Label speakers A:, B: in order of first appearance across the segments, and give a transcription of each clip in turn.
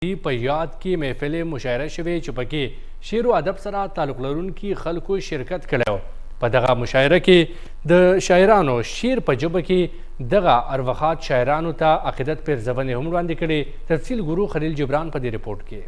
A: په یاد کې محفل مشاعره شوې چې پکې شعر و ادب سره تعلق لرونکي خلکو شرکت کړی و. په دغه مشاعره کې د شاعرانو شعر په ژبه کې دغه ارواخات شاعرانو ته عقیدت پیرزبنې هم وړاندې کړې. تفصیل ګورو خلیل جبران په دې رپورټ کې.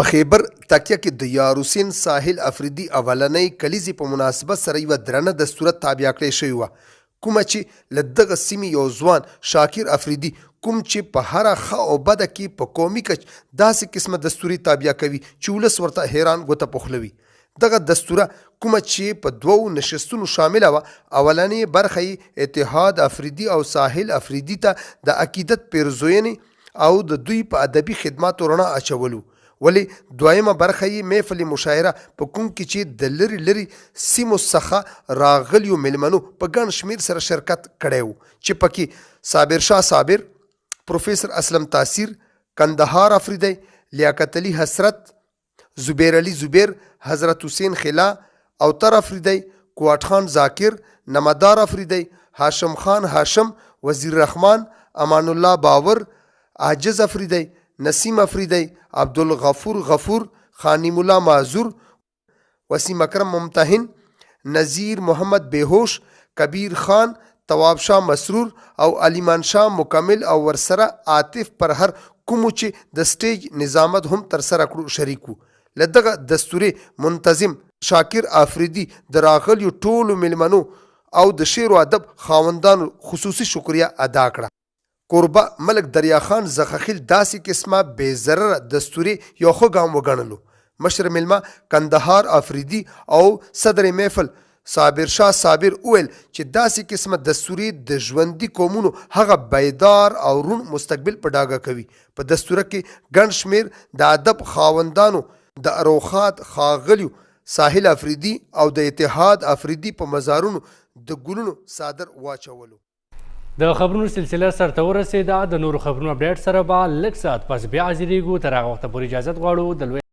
B: په خیبر تکیه کې د یار حسین ساحل افریدي اولنۍ کلیزې په مناسبت سره یوه درنه دستوره تابع کړې شوې وه، کومه چې له دغه سیمې یو ځوان شاکر افریدي کوم چې په هره ښه او بده کې په قومي کچ داسې قسمه دستورې تابع کوي چې ولس ورته حیران ګوته پخلوي. دغه دستوره کومه چې په دوو نشستونو شامله وه، اولنۍ برخه یې اتحاد افریدي او ساحل افریدي ته د عقیدت پیرزوینې او د دوی په ادبي خدماتو رڼا اچولو، ولې دویمه برخه یې محفل مشاعره په کوم کې چې د لري لري سیمو څخه راغلیو میلمنو په ګڼ شمېر سره شرکت کړی و، چې پکې صابر شاه صابر، پروفیسر اسلم تاثیر، کندهار افریدی، لیاقت علي حسرت، زبیر علي زبیر، حضرت حسین خلا، اوتر افریدی، کوټ خان ذاکر، نمدار افریدی، هاشم خان هاشم، وزیر رحمان، امان الله باور، عاجز افریدی، نسیم افریدی، عبدالغفور غفور، خانیم الله معذور، وسیم اکرم ممتحن، نذیر محمد بیهوش، کبیر خان، تواب شاه مسرور او علیمان شاه مکمل او ورسره عاطف پرهر کومو چې د سټیج نظامت هم ترسره کړو شریک وو. له دغه دستورې منتظم شاکر افریدي د راغلیو ټولو میلمنو او د شعر و ادب خاوندانو خصوصي شکریه ادا کړه. کوربه ملک دریا خان زخخیل داسې قسمه بې ضرره دستورې یو ښه ګام وګڼلو. مشر میلمه کندهار افریدي او صدر محفل صابر شاه صابر وویل چې داسې قسمه دستورې د ژوندي قومونو هغه بیدار او رون مستقبل په ډاګه کوي. په دستوره کې ګڼ شمېر د ادب خاوندانو د اروخات ښاغلیو ساحل افریدي او د اتحاد افریدي په مزارونو د ګلونو صادر واچولو.
A: د خبرونو سلسله سرته ورسېده. د نورو خبرونو اپډیټ سره به لږ ساعت پس بیا حاضرېږو. تر هغه وخته پورې اجازت غواړو. د